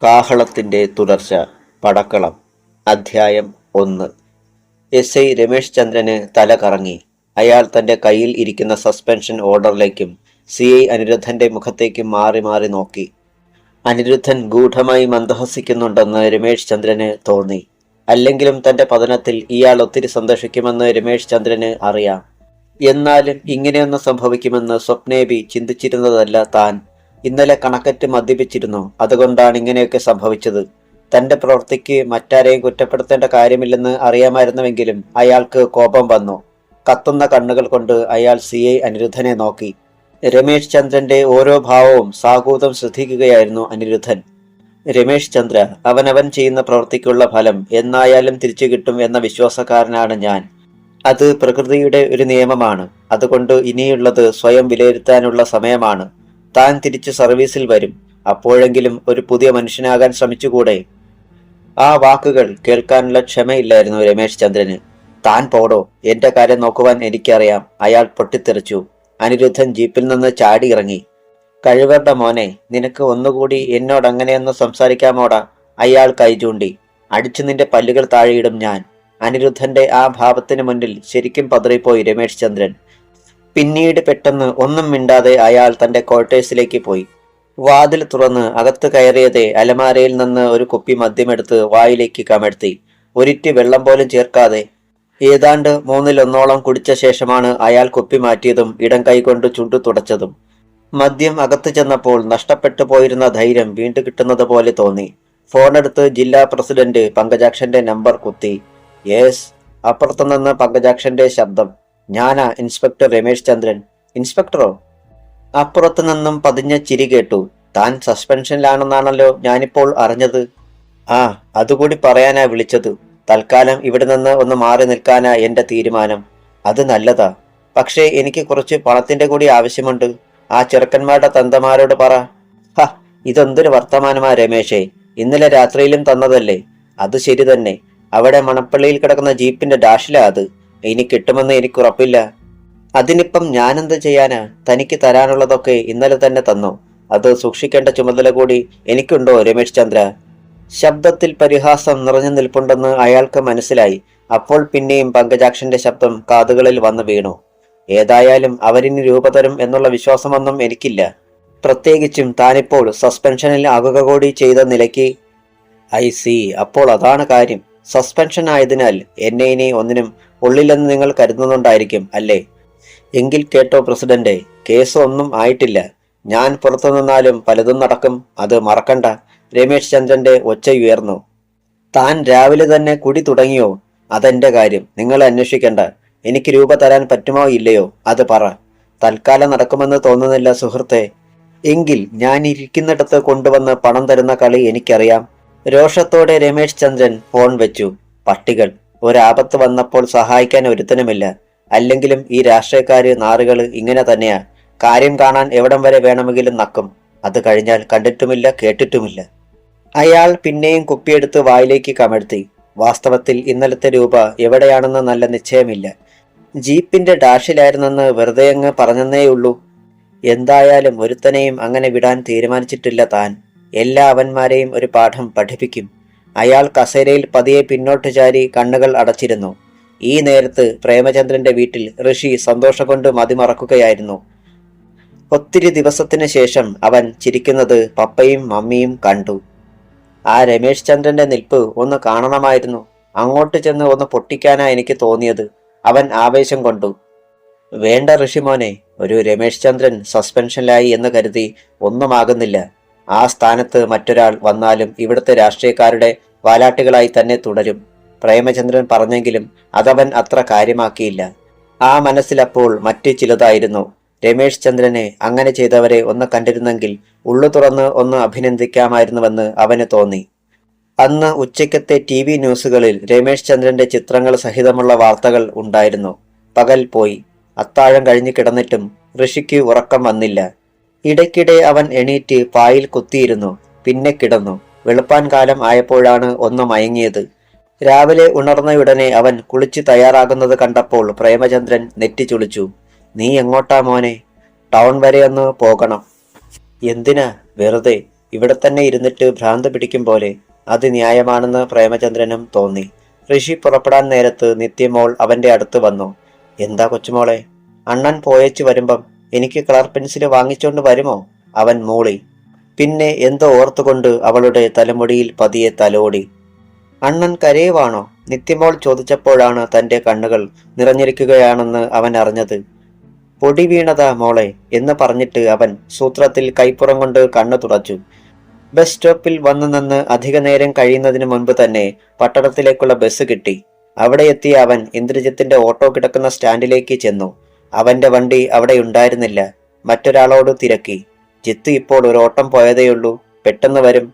കാഹളത്തിന്റെ തുടർച്ച. പടക്കളം. അധ്യായം 1. S I Ramesh ചന്ദ്രന് തല കറങ്ങി. അയാൾ തന്റെ കയ്യിൽ ഇരിക്കുന്ന സസ്പെൻഷൻ ഓർഡറിലേക്കും CI അനിരുദ്ധന്റെ മുഖത്തേക്കും മാറി മാറി നോക്കി. അനിരുദ്ധൻ ഗൂഢമായി മന്ദഹസിക്കുന്നുണ്ടെന്ന് രമേശ് ചന്ദ്രന് തോന്നി. അല്ലെങ്കിലും തന്റെ പതനത്തിൽ ഇയാൾ ഒത്തിരി സന്തോഷിക്കുമെന്ന് രമേശ് ചന്ദ്രന് അറിയാം. എന്നാലും ഇങ്ങനെയൊന്നും സംഭവിക്കുമെന്ന് സ്വപ്നേബി ചിന്തിച്ചിരുന്നതല്ല താൻ. ഇന്നലെ കണക്കറ്റ് മദ്യപിച്ചിരുന്നു, അതുകൊണ്ടാണ് ഇങ്ങനെയൊക്കെ സംഭവിച്ചത്. തന്റെ പ്രവൃത്തിക്ക് മറ്റാരെയും കുറ്റപ്പെടുത്തേണ്ട കാര്യമില്ലെന്ന് അറിയാമായിരുന്നുവെങ്കിലും അയാൾക്ക് കോപം വന്നു. കത്തുന്ന കണ്ണുകൾ കൊണ്ട് അയാൾ CI അനിരുദ്ധനെ നോക്കി. രമേശ് ചന്ദ്രന്റെ ഓരോ ഭാവവും സാഗൂതം ശ്രദ്ധിക്കുകയായിരുന്നു അനിരുദ്ധൻ. രമേശ് ചന്ദ്ര, അവനവൻ ചെയ്യുന്ന പ്രവൃത്തിക്കുള്ള ഫലം എന്നായാലും തിരിച്ചു കിട്ടും എന്ന വിശ്വാസക്കാരനാണ് ഞാൻ. അത് പ്രകൃതിയുടെ ഒരു നിയമമാണ്. അതുകൊണ്ട് ഇനിയുള്ളത് സ്വയം വിലയിരുത്താനുള്ള സമയമാണ്. താൻ തിരിച്ച് സർവീസിൽ വരും. അപ്പോഴെങ്കിലും ഒരു പുതിയ മനുഷ്യനാകാൻ ശ്രമിച്ചുകൂടെ? ആ വാക്കുകൾ കേൾക്കാനുള്ള ക്ഷമയില്ലായിരുന്നു രമേശ് ചന്ദ്രന്. താൻ പോടോ, എന്റെ കാര്യം നോക്കുവാൻ എനിക്കറിയാം, അയാൾ പൊട്ടിത്തെറിച്ചു. അനിരുദ്ധൻ ജീപ്പിൽ നിന്ന് ചാടി ഇറങ്ങി. കഴിവരുടെ മോനെ, നിനക്ക് ഒന്നുകൂടി എന്നോടങ്ങനെയൊന്ന് സംസാരിക്കാമോടാ? അയാൾ കൈ ചൂണ്ടി. അടിച്ചു നിന്റെ പല്ലുകൾ താഴെയിടും ഞാൻ. അനിരുദ്ധന്റെ ആ ഭാവത്തിന് മുന്നിൽ ശരിക്കും പതറിപ്പോയി രമേശ് ചന്ദ്രൻ. പിന്നീട് പെട്ടെന്ന് ഒന്നും മിണ്ടാതെ അയാൾ തന്റെ ക്വാർട്ടേഴ്സിലേക്ക് പോയി. വാതിൽ തുറന്ന് അകത്ത് കയറിയതേ അലമാരയിൽ നിന്ന് ഒരു കുപ്പി മദ്യമെടുത്ത് വായിലേക്ക് കമഴ്ത്തി. ഒരിറ്റ് വെള്ളം പോലും ചേർക്കാതെ ഏതാണ്ട് 1/3 കുടിച്ച ശേഷമാണ് അയാൾ കുപ്പി മാറ്റിയതും ഇടം കൈകൊണ്ട് ചുണ്ടു തുടച്ചതും. മദ്യം അകത്ത് ചെന്നപ്പോൾ നഷ്ടപ്പെട്ടു പോയിരുന്ന ധൈര്യം വീണ്ടും കിട്ടുന്നത് പോലെ തോന്നി. ഫോണെടുത്ത് ജില്ലാ പ്രസിഡന്റ് പങ്കജാക്ഷന്റെ നമ്പർ കുത്തി. യേസ്. അപ്പുറത്തുനിന്ന് പങ്കജാക്ഷന്റെ ശബ്ദം. ഞാനാ, ഇൻസ്പെക്ടർ രമേശ് ചന്ദ്രൻ. ഇൻസ്പെക്ടറോ? അപ്പുറത്തു നിന്നും പതിഞ്ഞ ചിരി കേട്ടു. താൻ സസ്പെൻഷനിലാണെന്നാണല്ലോ ഞാനിപ്പോൾ അറിഞ്ഞത്. ആ, അതുകൂടി പറയാനാ വിളിച്ചത്. തൽക്കാലം ഇവിടെ നിന്ന് ഒന്ന് മാറി നിൽക്കാനാ എന്റെ തീരുമാനം. അത് നല്ലതാ. പക്ഷേ എനിക്ക് കുറച്ച് പണത്തിന്റെ കൂടി ആവശ്യമുണ്ട്. ആ ചെറുക്കന്മാരുടെ തന്തമാരോട് പറ. ഹ, ഇതെന്തൊരു വർത്തമാനമാ രമേശേ. ഇന്നലെ രാത്രിയിലും തന്നതല്ലേ? അത് ശരി തന്നെ. അവിടെ മണപ്പള്ളിയിൽ കിടക്കുന്ന ജീപ്പിന്റെ ഡാഷിലാ അത്. ഇനി കിട്ടുമെന്ന് എനിക്ക് ഉറപ്പില്ല. അതിനിപ്പം ഞാനെന്ത് ചെയ്യാനാ? തനിക്ക് തരാനുള്ളതൊക്കെ ഇന്നലെ തന്നെ തന്നു. അത് സൂക്ഷിക്കേണ്ട ചുമതല കൂടി എനിക്കുണ്ടോ രമേശ് ചന്ദ്ര? ശബ്ദത്തിൽ പരിഹാസം നിറഞ്ഞു നിൽപ്പുണ്ടെന്ന് അയാൾക്ക് മനസ്സിലായി. അപ്പോൾ പിന്നെയും പങ്കജാക്ഷന്റെ ശബ്ദം കാതുകളിൽ വന്നു വീണു. ഏതായാലും അവരിനി രൂപ തരും എന്നുള്ള വിശ്വാസമൊന്നും എനിക്കില്ല. പ്രത്യേകിച്ചും താനിപ്പോൾ സസ്പെൻഷനിൽ ആകുക കൂടി ചെയ്ത നിലയ്ക്ക്. I C. അപ്പോൾ അതാണ് കാര്യം. സസ്പെൻഷൻ ആയതിനാൽ എന്നെ ഇനി ഒന്നിനും ഉള്ളിലെന്ന് നിങ്ങൾ കരുതുന്നുണ്ടായിരിക്കും അല്ലേ? എങ്കിൽ കേട്ടോ പ്രസിഡന്റ്, കേസ് ഒന്നും ആയിട്ടില്ല. ഞാൻ പുറത്തു നിന്നാലും പലതും നടക്കും, അത് മറക്കണ്ട. രമേശ് ചന്ദ്രന്റെ ഒച്ചയുയർന്നു. താൻ രാവിലെ തന്നെ കുടി തുടങ്ങിയോ? അതെന്റെ കാര്യം നിങ്ങൾ അന്വേഷിക്കണ്ട. എനിക്ക് രൂപ തരാൻ പറ്റുമോ ഇല്ലയോ അത് പറ. തൽക്കാലം നടക്കുമെന്ന് തോന്നുന്നില്ല സുഹൃത്തെ. എങ്കിൽ ഞാൻ ഇരിക്കുന്നിടത്ത് കൊണ്ടുവന്ന് പണം തരുന്ന കളി എനിക്കറിയാം. രോഷത്തോടെ രമേശ് ചന്ദ്രൻ ഫോൺ വെച്ചു. പട്ടികൾ. ഒരാപത്ത് വന്നപ്പോൾ സഹായിക്കാൻ ഒരുത്തനുമില്ല. അല്ലെങ്കിലും ഈ രാഷ്ട്രീയക്കാര് നാറുകള് ഇങ്ങനെ തന്നെയാ. കാര്യം കാണാൻ എവിടം വരെ വേണമെങ്കിലും നക്കും. അത് കഴിഞ്ഞാൽ കണ്ടിട്ടുമില്ല കേട്ടിട്ടുമില്ല. അയാൾ പിന്നെയും കുപ്പിയെടുത്ത് വായിലേക്ക് കമഴ്ത്തി. വാസ്തവത്തിൽ ഇന്നലത്തെ രൂപ എവിടെയാണെന്ന് നല്ല നിശ്ചയമില്ല. ജീപ്പിന്റെ ഡാഷിലായിരുന്നെന്ന് വെറുതെ അങ്ങ് പറഞ്ഞെന്നേയുള്ളൂ. എന്തായാലും ഒരുത്തനെയും അങ്ങനെ വിടാൻ തീരുമാനിച്ചിട്ടില്ല താൻ. എല്ലാ അവന്മാരെയും ഒരു പാഠം പഠിപ്പിക്കും. അയാൾ കസേരയിൽ പതിയെ പിന്നോട്ട് ചാരി കണ്ണുകൾ അടച്ചിരുന്നു. ഈ നേരത്ത് പ്രേമചന്ദ്രന്റെ വീട്ടിൽ ഋഷി സന്തോഷം കൊണ്ട് മതിമറക്കുകയായിരുന്നു. ഒത്തിരി ദിവസത്തിന് ശേഷം അവൻ ചിരിക്കുന്നത് പപ്പയും മമ്മിയും കണ്ടു. ആ രമേശ് ചന്ദ്രന്റെ നിൽപ്പ് ഒന്ന് കാണണമായിരുന്നു. അങ്ങോട്ട് ചെന്ന് ഒന്ന് പൊട്ടിക്കാനാ എനിക്ക് തോന്നിയത്. അവൻ ആവേശം കൊണ്ടു. വേണ്ട ഋഷിമോനെ, ഒരു രമേശ് ചന്ദ്രൻ സസ്പെൻഷനിലായി എന്ന് കരുതി ഒന്നുമാകുന്നില്ല. ആ സ്ഥാനത്ത് മറ്റൊരാൾ വന്നാലും ഇവിടുത്തെ രാഷ്ട്രീയക്കാരുടെ വാലാട്ടുകളായി തന്നെ തുടരും. പ്രേമചന്ദ്രൻ പറഞ്ഞെങ്കിലും അതവൻ അത്ര കാര്യമാക്കിയില്ല. ആ മനസ്സിലപ്പോൾ മറ്റു ചിലതായിരുന്നു. രമേശ് ചന്ദ്രനെ അങ്ങനെ ചെയ്തവരെ ഒന്ന് കണ്ടിരുന്നെങ്കിൽ ഉള്ളു തുറന്ന് ഒന്ന് അഭിനന്ദിക്കാമായിരുന്നുവെന്ന് അവന് തോന്നി. അന്ന് ഉച്ചയ്ക്കത്തെ TV ന്യൂസുകളിൽ രമേശ് ചന്ദ്രന്റെ ചിത്രങ്ങൾ സഹിതമുള്ള വാർത്തകൾ ഉണ്ടായിരുന്നു. പകൽ പോയി. അത്താഴം കഴിഞ്ഞു കിടന്നിട്ടും ഋഷിക്ക് ഉറക്കം വന്നില്ല. ഇടയ്ക്കിടെ അവൻ എണീറ്റ് പായിൽ കുത്തിയിരുന്നു. പിന്നെ കിടന്നു. വെളുപ്പാൻ കാലം ആയപ്പോഴാണ് ഒന്ന് മയങ്ങിയത്. രാവിലെ ഉണർന്നയുടനെ അവൻ കുളിച്ച് തയ്യാറാകുന്നത് കണ്ടപ്പോൾ പ്രേമചന്ദ്രൻ നെറ്റി ചുളിച്ചു. നീ എങ്ങോട്ടാ മോനെ? ടൗൺ വരെ ഒന്ന് പോകണം. എന്തിനാ? വെറുതെ ഇവിടെ തന്നെ ഇരുന്നിട്ട് ഭ്രാന്ത് പിടിക്കും പോലെ. അത് ന്യായമാണെന്ന് പ്രേമചന്ദ്രനും തോന്നി. ഋഷി പുറപ്പെടാൻ നേരത്ത് നിത്യമോൾ അവന്റെ അടുത്ത് വന്നു. എന്താ കൊച്ചുമോളെ, അണ്ണൻ പോയേച്ചു വരുമ്പം എനിക്ക് കളർ പെൻസില് വാങ്ങിച്ചോണ്ട് വരുമോ? അവൻ മൂളി. പിന്നെ എന്തോ ഓർത്തുകൊണ്ട് അവളുടെ തലമുടിയിൽ പതിയെ തലോടി. അണ്ണൻ കരയുവാണോ? നിത്യമോൾ ചോദിച്ചപ്പോഴാണ് തന്റെ കണ്ണുകൾ നിറഞ്ഞിരിക്കുകയാണെന്ന് അവൻ അറിഞ്ഞത്. പൊടി വീണതാ മോളെ എന്ന് പറഞ്ഞിട്ട് അവൻ സൂത്രത്തിൽ കൈപ്പുറം കൊണ്ട് കണ്ണു തുടച്ചു. ബസ് സ്റ്റോപ്പിൽ വന്നു നിന്ന് അധിക നേരം കഴിയുന്നതിന് മുൻപ് തന്നെ പട്ടണത്തിലേക്കുള്ള ബസ് കിട്ടി. അവിടെ എത്തിയ അവൻ ഇന്ദ്രജിത്തിന്റെ ഓട്ടോ കിടക്കുന്ന സ്റ്റാൻഡിലേക്ക് ചെന്നു. അവന്റെ വണ്ടി അവിടെ ഉണ്ടായിരുന്നില്ല. മറ്റൊരാളോട് തിരക്കി. ജിത്ത് ഇപ്പോൾ ഒരു ഓട്ടം പോയതേയുള്ളൂ, പെട്ടെന്ന് വരും.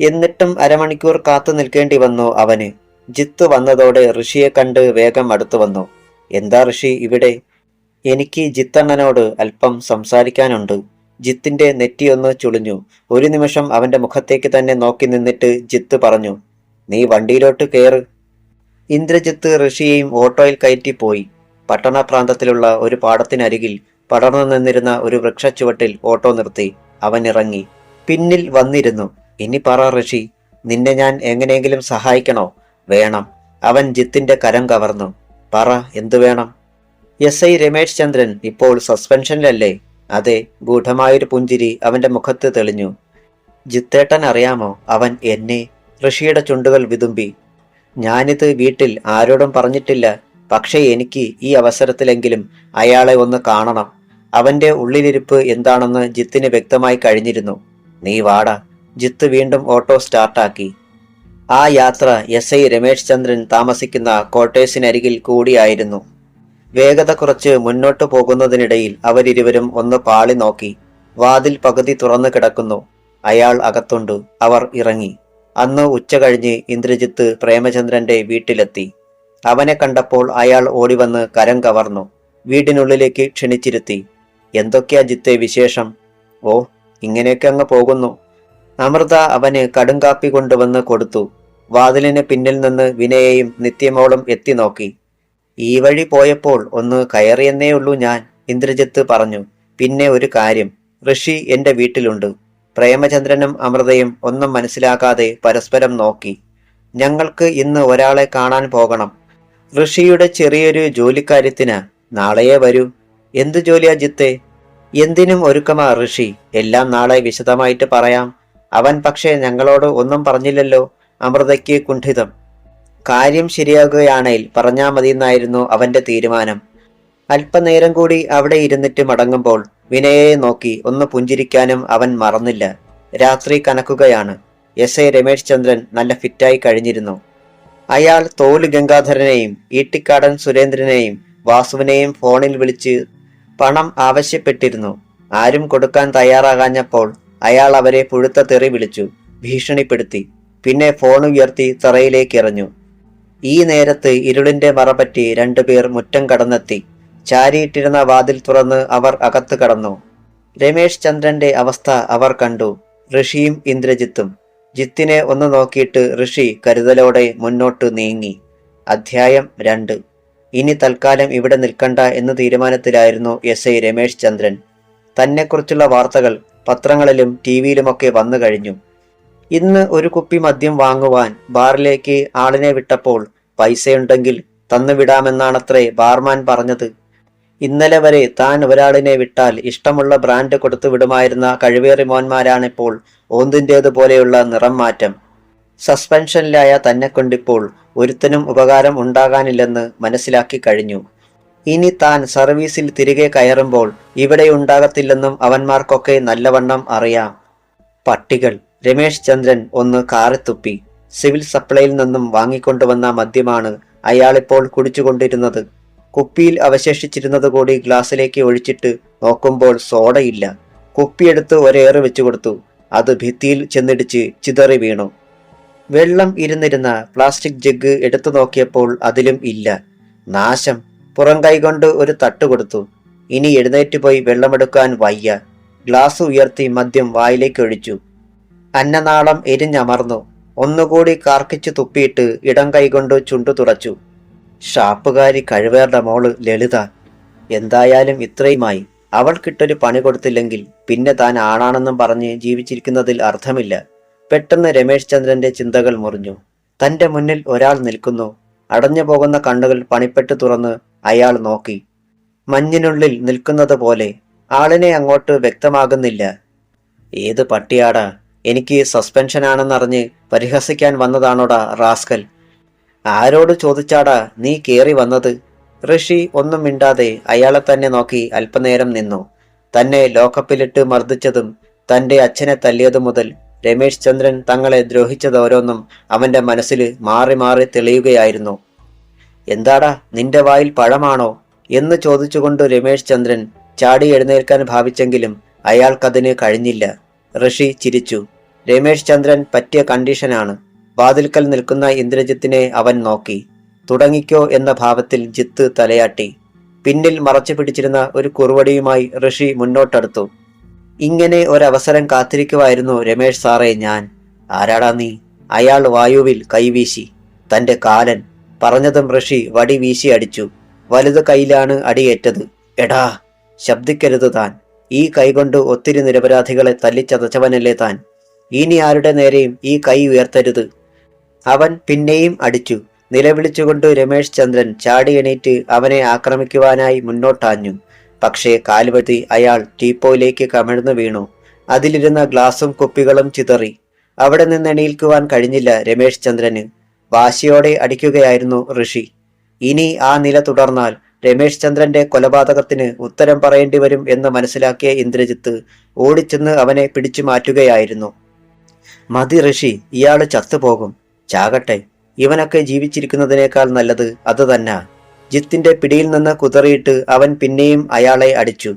എന്നിട്ടും അരമണിക്കൂർ കാത്തു നിൽക്കേണ്ടി വന്നു അവന്. ജിത്ത് വന്നതോടെ ഋഷിയെ കണ്ട് വേഗം അടുത്തു വന്നു. എന്താ ഋഷി ഇവിടെ? എനിക്ക് ജിത്തണ്ണനോട് അല്പം സംസാരിക്കാനുണ്ട്. ജിത്തിന്റെ നെറ്റിയൊന്ന് ചുളിഞ്ഞു. ഒരു നിമിഷം അവന്റെ മുഖത്തേക്ക് തന്നെ നോക്കി നിന്നിട്ട് ജിത്ത് പറഞ്ഞു, നീ വണ്ടിയിലോട്ട് കയറ്. ഇന്ദ്രജിത്ത് ഋഷിയെയും ഓട്ടോയിൽ കയറ്റിപ്പോയി. പട്ടണപ്രാന്തത്തിലുള്ള ഒരു പാടത്തിനരികിൽ പടർന്നു നിന്നിരുന്ന ഒരു വൃക്ഷച്ചുവട്ടിൽ ഓട്ടോ നിർത്തി. അവൻ ഇറങ്ങി. പിന്നിൽ വന്നിരുന്നു. ഇനി പറ ഋഷി, നിന്നെ ഞാൻ എങ്ങനെയെങ്കിലും സഹായിക്കണോ? വേണം. അവൻ ജിത്തിന്റെ കരം കവർന്നു. പറ, എന്തു വേണം? എസ് ഐ രമേശ് ചന്ദ്രൻ ഇപ്പോൾ സസ്പെൻഷനിലല്ലേ? അതെ. ഗൂഢമായൊരു പുഞ്ചിരി അവന്റെ മുഖത്ത് തെളിഞ്ഞു. ജിത്തേട്ടൻ അറിയാമോ അവൻ എന്നെ? ഋഷിയുടെ ചുണ്ടുകൾ വിതുമ്പി. ഞാനിത് വീട്ടിൽ ആരോടും പറഞ്ഞിട്ടില്ല. പക്ഷേ എനിക്ക് ഈ അവസരത്തിലെങ്കിലും അയാളെ ഒന്ന് കാണണം. അവന്റെ ഉള്ളിലിരിപ്പ് എന്താണെന്ന് ജിത്തിന് വ്യക്തമായി കഴിഞ്ഞിരുന്നു. നീ വാടാ. ജിത്ത് വീണ്ടും ഓട്ടോ സ്റ്റാർട്ടാക്കി. ആ യാത്ര എസ് ഐ രമേശ് ചന്ദ്രൻ താമസിക്കുന്ന ക്വാർട്ടേഴ്സിനരികിൽ കൂടിയായിരുന്നു. വേഗത കുറച്ച് മുന്നോട്ടു പോകുന്നതിനിടയിൽ അവരിരുവരും ഒന്ന് പാളി നോക്കി. വാതിൽ പകുതി തുറന്നു കിടക്കുന്നു. അയാൾ അകത്തുണ്ട്. അവർ ഇറങ്ങി. അന്ന് ഉച്ച കഴിഞ്ഞ് ഇന്ദ്രജിത്ത് പ്രേമചന്ദ്രന്റെ വീട്ടിലെത്തി. അവനെ കണ്ടപ്പോൾ അയാൾ ഓടിവന്ന് കരം കവർന്നു. വീടിനുള്ളിലേക്ക് ക്ഷണിച്ചിരുത്തി. എന്തൊക്കെയാ ജിത്തെ വിശേഷം? ഓ, ഇങ്ങനെയൊക്കെ അങ്ങ് പോകുന്നു. അമൃത അവന് കടുങ്കാപ്പി കൊണ്ടുവന്ന് കൊടുത്തു. വാതിലിന് പിന്നിൽ നിന്ന് വിനയെയും നിത്യമോളും എത്തി നോക്കി. ഈ വഴി പോയപ്പോൾ ഒന്ന് കയറിയെന്നേ ഉള്ളൂ ഞാൻ, ഇന്ദ്രജിത്ത് പറഞ്ഞു. പിന്നെ ഒരു കാര്യം, ഋഷി എന്റെ വീട്ടിലുണ്ട്. പ്രേമചന്ദ്രനും അമൃതയും ഒന്നും മനസ്സിലാക്കാതെ പരസ്പരം നോക്കി. ഞങ്ങൾക്ക് ഇന്ന് ഒരാളെ കാണാൻ പോകണം. ഋഷിയുടെ ചെറിയൊരു ജോലിക്കാര്യത്തിന്. നാളെയേ വരൂ. എന്തു ജോലിയാ ജിത്തെ? എന്തിനും ഒരുക്കമാ ഋഷി. എല്ലാം നാളെ വിശദമായിട്ട് പറയാം. അവൻ പക്ഷേ ഞങ്ങളോട് ഒന്നും പറഞ്ഞില്ലല്ലോ. അമൃതയ്ക്ക് കുണ്ഠിതം. കാര്യം ശരിയാകുകയാണേൽ പറഞ്ഞാ മതിയെന്നായിരുന്നു അവന്റെ തീരുമാനം. അല്പനേരം കൂടി അവിടെ ഇരുന്നിട്ട് മടങ്ങുമ്പോൾ വിനയെ നോക്കി ഒന്ന് പുഞ്ചിരിക്കാനും അവൻ മറന്നില്ല. രാത്രി കനക്കുകയാണ്. എസ് ഐ രമേശ് ചന്ദ്രൻ നല്ല ഫിറ്റായി കഴിഞ്ഞിരുന്നു. അയാൾ തോല് ഗംഗാധരനെയും ഈട്ടിക്കാടൻ സുരേന്ദ്രനെയും വാസുവിനെയും ഫോണിൽ വിളിച്ച് പണം ആവശ്യപ്പെട്ടിരുന്നു. ആരും കൊടുക്കാൻ തയ്യാറാകാഞ്ഞപ്പോൾ അയാൾ അവരെ പുഴുത്ത തെറി വിളിച്ചു, ഭീഷണിപ്പെടുത്തി. പിന്നെ ഫോൺ ഉയർത്തി തറയിലേക്ക് എറിഞ്ഞു. ഈ നേരത്ത് ഇരുളിന്റെ മറപറ്റി രണ്ടുപേർ മുറ്റം കടന്നെത്തി. ചാരിയിട്ടിരുന്ന വാതിൽ തുറന്ന് അവർ അകത്ത് കടന്നു. രമേശ് ചന്ദ്രന്റെ അവസ്ഥ അവർ കണ്ടു. ഋഷിയും ഇന്ദ്രജിത്തും. ജിത്തിനെ ഒന്ന് നോക്കിയിട്ട് ഋഷി കരുതലോടെ മുന്നോട്ട് നീങ്ങി. അധ്യായം 2. ഇനി തൽക്കാലം ഇവിടെ നിൽക്കണ്ട എന്ന തീരുമാനത്തിലായിരുന്നു എസ് ഐ രമേശ് ചന്ദ്രൻ. തന്നെക്കുറിച്ചുള്ള വാർത്തകൾ പത്രങ്ങളിലും ടിവിയിലുമൊക്കെ വന്നു കഴിഞ്ഞു. ഇന്ന് ഒരു കുപ്പി മദ്യം വാങ്ങുവാൻ ബാറിലേക്ക് ആളിനെ വിട്ടപ്പോൾ പൈസയുണ്ടെങ്കിൽ തന്നുവിടാമെന്നാണത്രേ ബാർമാൻ പറഞ്ഞത്. ഇന്നലെ വരെ താൻ ഒരാളിനെ വിട്ടാൽ ഇഷ്ടമുള്ള ബ്രാൻഡ് കൊടുത്തു വിടുമായിരുന്ന കഴിവേറി മോന്മാരാണിപ്പോൾ ഓന്തിൻ്റേതുപോലെയുള്ള നിറം മാറ്റം. സസ്പെൻഷനിലായ തന്നെ കൊണ്ടിപ്പോൾ ഒരുത്തനും ഉപകാരം ഉണ്ടാകാനില്ലെന്ന് മനസ്സിലാക്കി കഴിഞ്ഞു. ഇനി താൻ സർവീസിൽ തിരികെ കയറുമ്പോൾ ഇവിടെ ഉണ്ടാകത്തില്ലെന്നും അവന്മാർക്കൊക്കെ നല്ലവണ്ണം അറിയാം. പട്ടികൾ. രമേശ് ചന്ദ്രൻ ഒന്ന് കാറിത്തുപ്പി. സിവിൽ സപ്ലൈയിൽ നിന്നും വാങ്ങിക്കൊണ്ടുവന്ന മദ്യമാണ് അയാളിപ്പോൾ കുടിച്ചുകൊണ്ടിരുന്നത്. കുപ്പിയിൽ അവശേഷിച്ചിരുന്നത് കൂടി ഗ്ലാസ്സിലേക്ക് ഒഴിച്ചിട്ട് നോക്കുമ്പോൾ സോഡയില്ല. കുപ്പിയെടുത്ത് ഒരേറ് വെച്ചു കൊടുത്തു. അത് ഭിത്തിയിൽ ചെന്നിടിച്ച് ചിതറി വീണു. വെള്ളം ഇരുന്നിരുന്ന പ്ലാസ്റ്റിക് ജഗ് എടുത്തു നോക്കിയപ്പോൾ അതിലും ഇല്ല. നാശം. പുറം കൈകൊണ്ട് ഒരു തട്ട് കൊടുത്തു. ഇനി എഴുന്നേറ്റ് പോയി വെള്ളമെടുക്കാൻ വയ്യ. ഗ്ലാസ് ഉയർത്തി മദ്യം വായിലേക്ക് ഒഴിച്ചു. അന്നനാളം എരിഞ്ഞമർന്നു. ഒന്നുകൂടി കാർക്കിച്ചു തുപ്പിയിട്ട് ഇടം കൈകൊണ്ട് ചുണ്ടു തുടച്ചു. ഷാപ്പുകാരി കഴിവേറുടെ മോള് ലളിത. എന്തായാലും ഇത്രയുമായി. അവൾക്കിട്ടൊരു പണി കൊടുത്തില്ലെങ്കിൽ പിന്നെ താൻ ആണാണെന്നും പറഞ്ഞ് ജീവിച്ചിരിക്കുന്നതിൽ അർത്ഥമില്ല. പെട്ടെന്ന് രമേശ് ചന്ദ്രന്റെ ചിന്തകൾ മുറിഞ്ഞു. തന്റെ മുന്നിൽ ഒരാൾ നിൽക്കുന്നു. അടഞ്ഞു പോകുന്ന കണ്ണുകൾ പണിപ്പെട്ട് തുറന്ന് അയാൾ നോക്കി. മഞ്ഞിനുള്ളിൽ നിൽക്കുന്നത് പോലെ. ആളിനെ അങ്ങോട്ട് വ്യക്തമാകുന്നില്ല. ഏത് പട്ടിയാടാ? എനിക്ക് സസ്പെൻഷനാണെന്നറിഞ്ഞ് പരിഹസിക്കാൻ വന്നതാണോടാ റാസ്കൽ? ആരോട് ചോദിച്ചാടാ നീ കേറി വന്നത്? ഋഷി ഒന്നും മിണ്ടാതെ അയാളെ തന്നെ നോക്കി അല്പനേരം നിന്നു. തന്നെ ലോക്കപ്പിലിട്ട് മർദ്ദിച്ചതും തന്റെ അച്ഛനെ തല്ലിയതു മുതൽ രമേശ് ചന്ദ്രൻ തങ്ങളെ ദ്രോഹിച്ചതോരോന്നും അവന്റെ മനസ്സിൽ മാറി മാറി തെളിയുകയായിരുന്നു. എന്താടാ, നിന്റെ വായിൽ പഴമാണോ എന്ന് ചോദിച്ചുകൊണ്ട് രമേശ് ചന്ദ്രൻ ചാടി എഴുന്നേൽക്കാൻ ഭാവിച്ചെങ്കിലും അയാൾക്കതിന് കഴിഞ്ഞില്ല. ഋഷി ചിരിച്ചു. രമേശ് ചന്ദ്രൻ പറ്റിയ കണ്ടീഷനാണ്. വാതിൽക്കൽ നിൽക്കുന്ന ഇന്ദ്രജിത്തിനെ അവൻ നോക്കി. തുടങ്ങിക്കോ എന്ന ഭാവത്തിൽ ജിത്ത് തലയാട്ടി. പിന്നിൽ മറച്ചു പിടിച്ചിരുന്ന ഒരു കുറുവടിയുമായി ഋഷി മുന്നോട്ടെടുത്തു. ഇങ്ങനെ ഒരവസരം കാത്തിരിക്കുവായിരുന്നു രമേശ് സാറേ ഞാൻ. ആരാടാ നീ? അയാൾ വായുവിൽ കൈവീശി. തന്റെ കാലൻ. പറഞ്ഞതും ഋഷി വടി വീശി അടിച്ചു. വലുത് കൈയിലാണ് അടിയേറ്റത്. എടാ, ശബ്ദിക്കരുത് താൻ. ഈ കൈകൊണ്ട് ഒത്തിരി നിരപരാധികളെ തല്ലിച്ചതച്ചവനല്ലേ താൻ. ഇനി ആരുടെ നേരെയും ഈ കൈ ഉയർത്തരുത്. അവൻ പിന്നെയും അടിച്ചു. നിലവിളിച്ചുകൊണ്ട് രമേശ് ചന്ദ്രൻ ചാടി എണീറ്റ് അവനെ ആക്രമിക്കുവാനായി മുന്നോട്ടാഞ്ഞു. പക്ഷേ കാൽവഴി അയാൾ ടീപ്പോയിലേക്ക് കമിഴ്ന്നു വീണു. അതിലിരുന്ന ഗ്ലാസും കുപ്പികളും ചിതറി. അവിടെ നിന്ന് എണീൽക്കുവാൻ കഴിഞ്ഞില്ല രമേശ് ചന്ദ്രന്. വാശിയോടെ അടിക്കുകയായിരുന്നു ഋഷി. ഇനി ആ നില തുടർന്നാൽ രമേശ് ചന്ദ്രന്റെ കൊലപാതകത്തിന് ഉത്തരം പറയേണ്ടി വരും എന്ന് മനസ്സിലാക്കിയ ഇന്ദ്രജിത്ത് ഓടിച്ചെന്ന് അവനെ പിടിച്ചു മാറ്റുകയായിരുന്നു. മതി ഋഷി, ഇയാള് ചത്തുപോകും. ചാകട്ടെ. ഇവനൊക്കെ ജീവിച്ചിരിക്കുന്നതിനേക്കാൾ നല്ലത് അത് തന്നെ. ജിത്തിന്റെ പിടിയിൽ നിന്ന് കുതറിയിട്ട് അവൻ പിന്നെയും അയാളെ അടിച്ചു.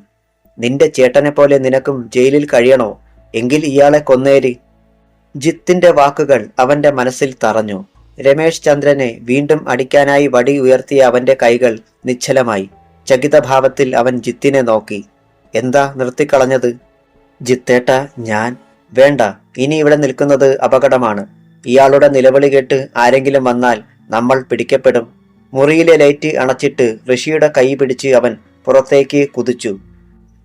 നിന്റെ ചേട്ടനെ പോലെ നിനക്കും ജയിലിൽ കഴിയണോ? എങ്കിൽ ഇയാളെ കൊന്നേര്. ജിത്തിന്റെ വാക്കുകൾ അവന്റെ മനസ്സിൽ തറഞ്ഞു. രമേശ് ചന്ദ്രനെ വീണ്ടും അടിക്കാനായി വടി ഉയർത്തിയ അവന്റെ കൈകൾ നിശ്ചലമായി. ചകിതഭാവത്തിൽ അവൻ ജിത്തിനെ നോക്കി. എന്താ നിർത്തിക്കളഞ്ഞത്? ജിത്തേട്ട, ഞാൻ വേണ്ട. ഇനി ഇവിടെ നിൽക്കുന്നത് അപകടമാണ്. ഇയാളുടെ നിലവിളി കേട്ട് ആരെങ്കിലും വന്നാൽ നമ്മൾ പിടിക്കപ്പെടും. മുറിയിലെ ലൈറ്റ് അണച്ചിട്ട് ഋഷിയുടെ കൈ പിടിച്ച് അവൻ പുറത്തേക്ക് കുതിച്ചു.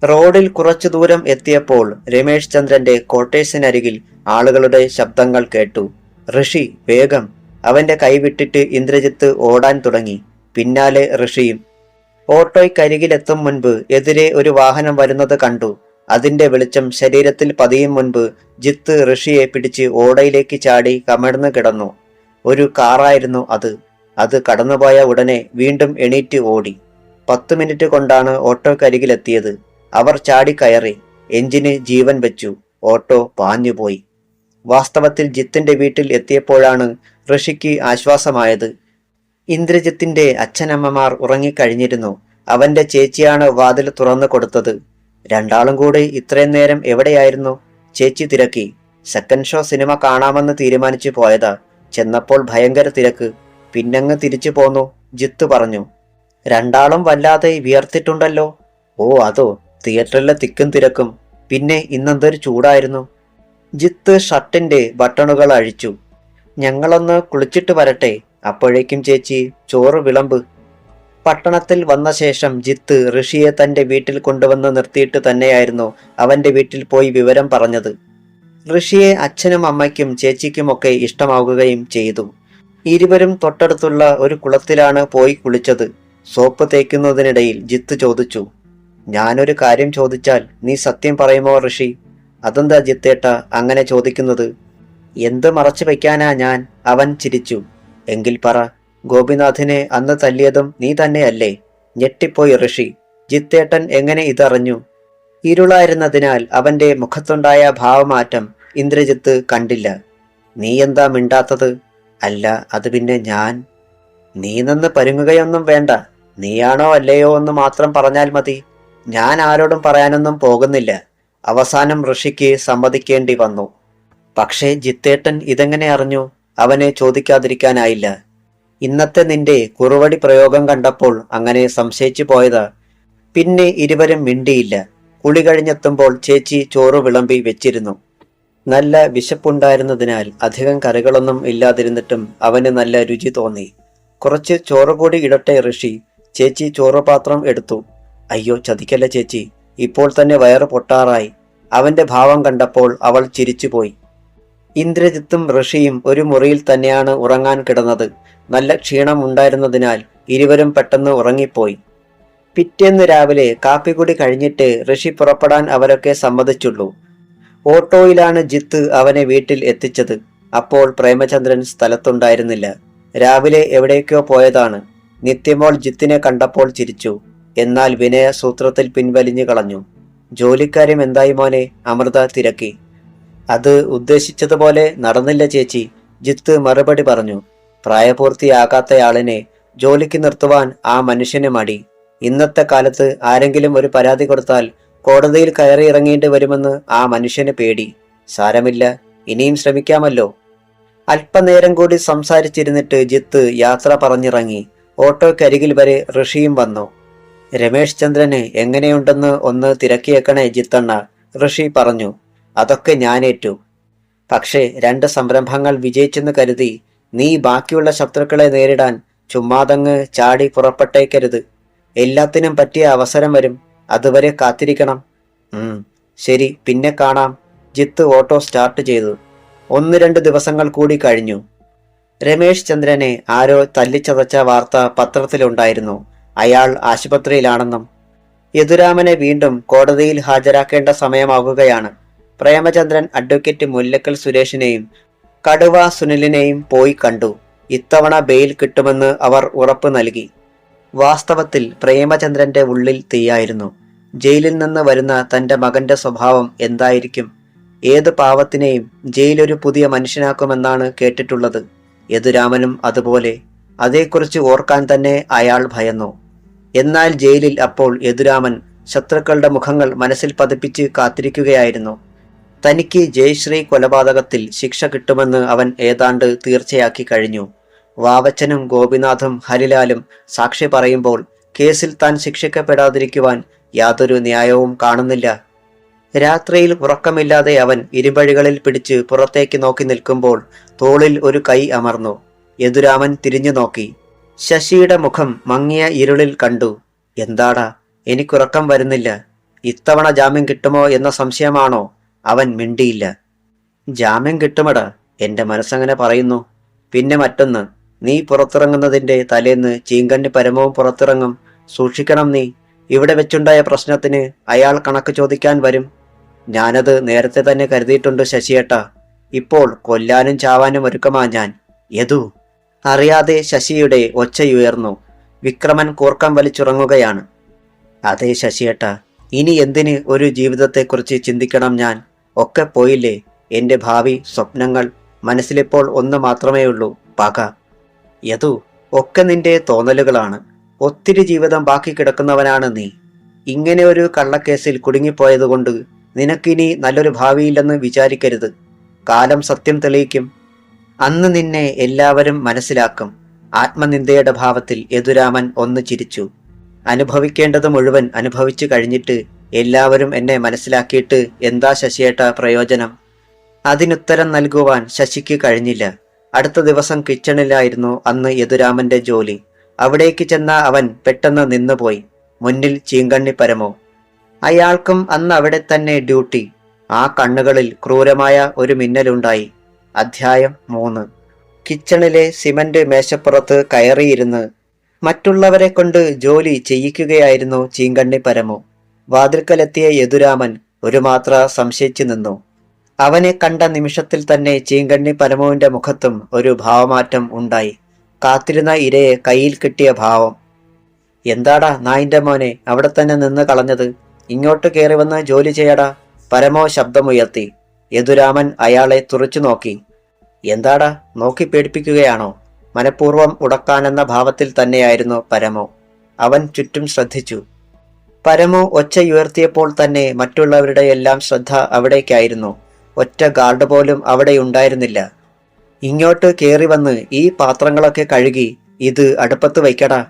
റോഡിൽ കുറച്ചു ദൂരം എത്തിയപ്പോൾ രമേശ് ചന്ദ്രന്റെ ക്വാർട്ടേഴ്സിനരികിൽ ആളുകളുടെ ശബ്ദങ്ങൾ കേട്ടു. ഋഷി, വേഗം! അവന്റെ കൈ വിട്ടിട്ട് ഇന്ദ്രജിത്ത് ഓടാൻ തുടങ്ങി. പിന്നാലെ ഋഷിയും. ഓട്ടോയ്ക്കരികിലെത്തും മുൻപ് എതിരെ ഒരു വാഹനം വരുന്നത് കണ്ടു. അതിന്റെ വെളിച്ചം ശരീരത്തിൽ പതിയും മുൻപ് ജിത്ത് ഋഷിയെ പിടിച്ച് ഓടയിലേക്ക് ചാടി കമിഴ്ന്നു കിടന്നു. ഒരു കാറായിരുന്നു അത്. അത് കടന്നുപോയ ഉടനെ വീണ്ടും എണീറ്റ് ഓടി. 10 മിനിറ്റ് കൊണ്ടാണ് ഓട്ടോക്കരികിലെത്തിയത്. അവർ ചാടിക്കയറി. എഞ്ചിന് ജീവൻ വെച്ചു. ഓട്ടോ പാഞ്ഞുപോയി. വാസ്തവത്തിൽ ജിത്തിന്റെ വീട്ടിൽ എത്തിയപ്പോഴാണ് ഋഷിക്ക് ആശ്വാസമായത്. ഇന്ദ്രജിത്തിന്റെ അച്ഛനമ്മമാർ ഉറങ്ങിക്കഴിഞ്ഞിരുന്നു. അവന്റെ ചേച്ചിയാണ് വാതിൽ തുറന്നു കൊടുത്തത്. രണ്ടാളും കൂടി ഇത്രയും നേരം എവിടെയായിരുന്നു? ചേച്ചി തിരക്കി. സെക്കൻഡ് ഷോ സിനിമ കാണാമെന്ന് തീരുമാനിച്ചു പോയതാ. ചെന്നപ്പോൾ ഭയങ്കര തിരക്ക്. പിന്നങ്ങ് തിരിച്ചു പോന്നു, ജിത്ത് പറഞ്ഞു. രണ്ടാളും വല്ലാതെ വിയർത്തിട്ടുണ്ടല്ലോ. ഓ അതോ, തിയേറ്ററിലെ തിക്കും തിരക്കും. പിന്നെ ഇന്നെന്തൊരു ചൂടായിരുന്നു. ജിത്ത് ഷർട്ടിന്റെ ബട്ടണുകൾ അഴിച്ചു. ഞങ്ങളൊന്ന് കുളിച്ചിട്ട് വരട്ടെ. അപ്പോഴേക്കും ചേച്ചി ചോറ് വിളമ്പ്. പട്ടണത്തിൽ വന്ന ശേഷം ജിത്ത് ഋഷിയെ തന്റെ വീട്ടിൽ കൊണ്ടുവന്ന് നിർത്തിയിട്ട് തന്നെയായിരുന്നു അവന്റെ വീട്ടിൽ പോയി വിവരം പറഞ്ഞത്. ഋഷിയെ അച്ഛനും അമ്മയ്ക്കും ചേച്ചിക്കുമൊക്കെ ഇഷ്ടമാവുകയും ചെയ്തു. ഇരുവരും തൊട്ടടുത്തുള്ള ഒരു കുളത്തിലാണ് പോയി കുളിച്ചത്. സോപ്പ് തേക്കുന്നതിനിടയിൽ ജിത്ത് ചോദിച്ചു, ഞാനൊരു കാര്യം ചോദിച്ചാൽ നീ സത്യം പറയുമോ ഋഷി? അതെന്താ ജിത്തേട്ട അങ്ങനെ ചോദിക്കുന്നത്? എന്ത് മറച്ചു വയ്ക്കാനാ ഞാൻ? അവൻ ചിരിച്ചു. എങ്കിൽ പറ, ഗോപിനാഥിനെ അന്ന് തല്ലിയതും നീ തന്നെയല്ലേ? ഞെട്ടിപ്പോയി ഋഷി. ജിത്തേട്ടൻ എങ്ങനെ ഇതറിഞ്ഞു? ഇരുളായിരുന്നതിനാൽ അവന്റെ മുഖത്തുണ്ടായ ഭാവമാറ്റം ഇന്ദ്രജിത്ത് കണ്ടില്ല. നീ എന്താ മിണ്ടാത്തത്? അല്ല, അത് പിന്നെ ഞാൻ. നീ നിന്ന് പരുങ്ങുകയൊന്നും വേണ്ട. നീയാണോ അല്ലയോ എന്ന് മാത്രം പറഞ്ഞാൽ മതി. ഞാൻ ആരോടും പറയാനൊന്നും പോകുന്നില്ല. അവസാനം ഋഷിക്ക് സമ്മതിക്കേണ്ടി വന്നു. പക്ഷേ ജിത്തേട്ടൻ ഇതെങ്ങനെ അറിഞ്ഞു? അവനെ ചോദിക്കാതിരിക്കാനായില്ല. ഇന്നത്തെ നിന്റെ കുറുവടി പ്രയോഗം കണ്ടപ്പോൾ അങ്ങനെ സംശയിച്ചു പോയതാ. പിന്നെ ഇരുവരും മിണ്ടിയില്ല. കുളി കഴിഞ്ഞെത്തുമ്പോൾ ചേച്ചി ചോറ് വിളമ്പി വെച്ചിരുന്നു. നല്ല വിശപ്പുണ്ടായിരുന്നതിനാൽ അധികം കറികളൊന്നും ഇല്ലാതിരുന്നിട്ടും അവന് നല്ല രുചി തോന്നി. കുറച്ച് ചോറ് കൂടി ഇടട്ടെ ഋഷി? ചേച്ചി ചോറുപാത്രം എടുത്തു. അയ്യോ ചതിക്കല്ല ചേച്ചി, ഇപ്പോൾ തന്നെ വയറ് പൊട്ടാറായി. അവന്റെ ഭാവം കണ്ടപ്പോൾ അവൾ ചിരിച്ചുപോയി. ഇന്ദ്രജിത്തും ഋഷിയും ഒരു മുറിയിൽ തന്നെയാണ് ഉറങ്ങാൻ കിടന്നത്. നല്ല ക്ഷീണം ഉണ്ടായിരുന്നതിനാൽ ഇരുവരും പെട്ടെന്ന് ഉറങ്ങിപ്പോയി. പിറ്റേന്ന് രാവിലെ കാപ്പികുടി കഴിഞ്ഞിട്ട് ഋഷി പുറപ്പെടാൻ അവരൊക്കെ സമ്മതിച്ചുള്ളൂ. ഓട്ടോയിലാണ് ജിത്ത് അവനെ വീട്ടിൽ എത്തിച്ചത്. അപ്പോൾ പ്രേമചന്ദ്രൻ സ്ഥലത്തുണ്ടായിരുന്നില്ല. രാവിലെ എവിടേക്കോ പോയതാണ്. നിത്യമോൾ ജിത്തിനെ കണ്ടപ്പോൾ ചിരിച്ചു. എന്നാൽ വിനയ സൂത്രത്തിൽ പിൻവലിഞ്ഞു കളഞ്ഞു. ജോലിക്കാര്യം എന്തായി മോനെ? അമൃത തിരക്കി. അത് ഉദ്ദേശിച്ചതുപോലെ നടന്നില്ല ചേച്ചി, ജിത്ത് മറുപടി പറഞ്ഞു. പ്രായപൂർത്തിയാകാത്തയാളിനെ ജോലിക്ക് നിർത്തുവാൻ ആ മനുഷ്യന് മടി. ഇന്നത്തെ കാലത്ത് ആരെങ്കിലും ഒരു പരാതി കൊടുത്താൽ കോടതിയിൽ കയറി ഇറങ്ങേണ്ടി വരുമെന്ന് ആ മനുഷ്യന് പേടി. സാരമില്ല, ഇനിയും ശ്രമിക്കാമല്ലോ. അല്പനേരം കൂടി സംസാരിച്ചിരുന്നിട്ട് ജിത്ത് യാത്ര പറഞ്ഞിറങ്ങി. ഓട്ടോക്കരികിൽ വരെ ഋഷിയും വന്നു. രമേശ് ചന്ദ്രന് എങ്ങനെയുണ്ടെന്ന് ഒന്ന് തിരക്കിയേക്കണേ ജിത്തണ്ണ, ഋഷി പറഞ്ഞു. അതൊക്കെ ഞാനേറ്റു. പക്ഷേ 2 സംരംഭങ്ങൾ വിജയിച്ചെന്ന് കരുതി നീ ബാക്കിയുള്ള ശത്രുക്കളെ നേരിടാൻ ചുമ്മാതങ്ങ് ചാടി പുറപ്പെട്ടേക്കരുത്. എല്ലാത്തിനും പറ്റിയ അവസരം വരും, അതുവരെ കാത്തിരിക്കണം. ശരി, പിന്നെ കാണാം. ജിത്ത് ഓട്ടോ സ്റ്റാർട്ട് ചെയ്തു. 1-2 ദിവസങ്ങൾ കൂടി കഴിഞ്ഞു. രമേശ് ചന്ദ്രനെ ആരോ തല്ലിച്ചതച്ച വാർത്ത പത്രത്തിലുണ്ടായിരുന്നു. അയാൾ ആശുപത്രിയിലാണെന്നും. യദുരാമനെ വീണ്ടും കോടതിയിൽ ഹാജരാക്കേണ്ട സമയമാകുകയാണ്. പ്രേമചന്ദ്രൻ അഡ്വക്കേറ്റ് മുല്ലക്കൽ സുരേഷിനെയും കടുവ സുനിലിനെയും പോയി കണ്ടു. ഇത്തവണ ബെയിൽ കിട്ടുമെന്ന് അവർ ഉറപ്പ് നൽകി. വാസ്തവത്തിൽ പ്രേമചന്ദ്രന്റെ ഉള്ളിൽ തീയായിരുന്നു. ജയിലിൽ നിന്ന് വരുന്ന തന്റെ മകന്റെ സ്വഭാവം എന്തായിരിക്കും? ഏത് പാവത്തിനെയും ജയിലൊരു പുതിയ മനുഷ്യനാക്കുമെന്നാണ് കേട്ടിട്ടുള്ളത്. യദുരാമനും അതുപോലെ. അതേക്കുറിച്ച് ഓർക്കാൻ തന്നെ അയാൾ ഭയന്നു. എന്നാൽ ജയിലിൽ അപ്പോൾ യദുരാമൻ ശത്രുക്കളുടെ മുഖങ്ങൾ മനസ്സിൽ പതിപ്പിച്ച് കാത്തിരിക്കുകയായിരുന്നു. തനിക്ക് ജയശ്രീ കൊലപാതകത്തിൽ ശിക്ഷ കിട്ടുമെന്ന് അവൻ ഏതാണ്ട് തീർച്ചയാക്കി കഴിഞ്ഞു. വാവച്ചനും ഗോപിനാഥും ഹരിലാലും സാക്ഷി പറയുമ്പോൾ കേസിൽ താൻ ശിക്ഷിക്കപ്പെടാതിരിക്കുവാൻ യാതൊരു ന്യായവും കാണുന്നില്ല. രാത്രിയിൽ ഉറക്കമില്ലാതെ അവൻ ഇരുവഴികളിൽ പിടിച്ച് പുറത്തേക്ക് നോക്കി നിൽക്കുമ്പോൾ തോളിൽ ഒരു കൈ അമർന്നു. യദുരാമൻ തിരിഞ്ഞു നോക്കി. ശശിയുടെ മുഖം മങ്ങിയ ഇരുളിൽ കണ്ടു. എന്താടാ, എനിക്കുറക്കം വരുന്നില്ല. ഇത്തവണ ജാമ്യം കിട്ടുമോ എന്ന സംശയമാണോ? അവൻ മിണ്ടിയില്ല. ജാമ്യം കിട്ടുമടാ, എന്റെ മനസ്സങ്ങനെ പറയുന്നു. പിന്നെ മറ്റൊന്ന്, നീ പുറത്തിറങ്ങുന്നതിന്റെ തലേന്ന് ചീങ്കണ്ണി പരമവും പുറത്തിറങ്ങും. സൂക്ഷിക്കണം നീ. ഇവിടെ വെച്ചുണ്ടായ പ്രശ്നത്തിന് അയാൾ കണക്ക് ചോദിക്കാൻ വരും. ഞാനത് നേരത്തെ തന്നെ കരുതിയിട്ടുണ്ട് ശശിയേട്ടാ. ഇപ്പോൾ കൊല്ലാനും ചാവാനും ഒരുക്കമാ ഞാൻ. യദു. അറിയാതെ ശശിയുടെ ഒച്ചയുയർന്നു. വിക്രമൻ കൂർക്കം വലിച്ചുറങ്ങുകയാണ്. അതെ ശശിയേട്ടാ, ഇനി എന്തിന് ഒരു ജീവിതത്തെക്കുറിച്ച് ചിന്തിക്കണം ഞാൻ? ഒക്കെ പോയില്ലേ. എന്റെ ഭാവി, സ്വപ്നങ്ങൾ. മനസ്സിലിപ്പോൾ ഒന്ന് മാത്രമേയുള്ളൂ, പക. യദു, ഒക്കെ നിന്റെ തോന്നലുകളാണ്. ഒത്തിരി ജീവിതം ബാക്കി കിടക്കുന്നവനാണ് നീ. ഇങ്ങനെ ഒരു കള്ളക്കേസിൽ കുടുങ്ങിപ്പോയതുകൊണ്ട് നിനക്കിനി നല്ലൊരു ഭാവിയില്ലെന്ന് വിചാരിക്കരുത്. കാലം സത്യം തെളിയിക്കും. അന്ന് നിന്നെ എല്ലാവരും മനസ്സിലാക്കും. ആത്മനിന്ദയുടെ ഭാവത്തിൽ യദുരാമൻ ഒന്ന് ചിരിച്ചു. അനുഭവിക്കേണ്ടത് മുഴുവൻ അനുഭവിച്ചു കഴിഞ്ഞിട്ട് എല്ലാവരും എന്നെ മനസ്സിലാക്കിയിട്ട് എന്താ ശശിയേട്ട പ്രയോജനം? അതിനുത്തരം നൽകുവാൻ ശശിക്ക് കഴിഞ്ഞില്ല. അടുത്ത ദിവസം കിച്ചണിലായിരുന്നു അന്ന് യദുരാമന്റെ ജോലി. അവിടേക്ക് ചെന്ന അവൻ പെട്ടെന്ന് നിന്നുപോയി. മുന്നിൽ ചീങ്കണ്ണി പരമോ. അയാൾക്കും അന്ന് അവിടെ തന്നെ ഡ്യൂട്ടി. ആ കണ്ണുകളിൽ ക്രൂരമായ ഒരു മിന്നലുണ്ടായി. അധ്യായം 3. കിച്ചണിലെ സിമന്റ് മേശപ്പുറത്ത് കയറിയിരുന്ന് മറ്റുള്ളവരെ കൊണ്ട് ജോലി ചെയ്യിക്കുകയായിരുന്നു ചീങ്കണ്ണി പരമോ. വാതിൽക്കലെത്തിയ യദുരാമൻ ഒരു മാത്ര സംശയിച്ചു നിന്നു. അവനെ കണ്ട നിമിഷത്തിൽ തന്നെ ചീങ്കണ്ണി പരമുവിന്റെ മുഖത്തും ഒരു ഭാവമാറ്റം ഉണ്ടായി. കാത്തിരുന്ന ഇരയെ കയ്യിൽ കിട്ടിയ ഭാവം. എന്താടാ നായിന്റെ മോനെ അവിടെ തന്നെ നിന്ന് കളഞ്ഞത്? ഇങ്ങോട്ട് കയറി വന്ന് ജോലി ചെയ്യടാ, പരമോ ശബ്ദമുയർത്തി. യദുരാമൻ അയാളെ തുറച്ചു നോക്കി. എന്താടാ, നോക്കി പേടിപ്പിക്കുകയാണോ? മനഃപൂർവ്വം ഉടക്കാനെന്ന ഭാവത്തിൽ തന്നെയായിരുന്നു പരമോ. അവൻ ചുറ്റും ശ്രദ്ധിച്ചു. പരമോ ഒച്ചയുയർത്തിയപ്പോൾ തന്നെ മറ്റുള്ളവരുടെ എല്ലാം ശ്രദ്ധ അവിടേക്കായിരുന്നു. ഒറ്റ ഗാർഡ് പോലും അവിടെ ഉണ്ടായിരുന്നില്ല. ഇങ്ങോട്ട് കയറി വന്ന് ഈ പാത്രങ്ങളൊക്കെ കഴുകി ഇത് അടുപ്പത്ത് വയ്ക്കടാ.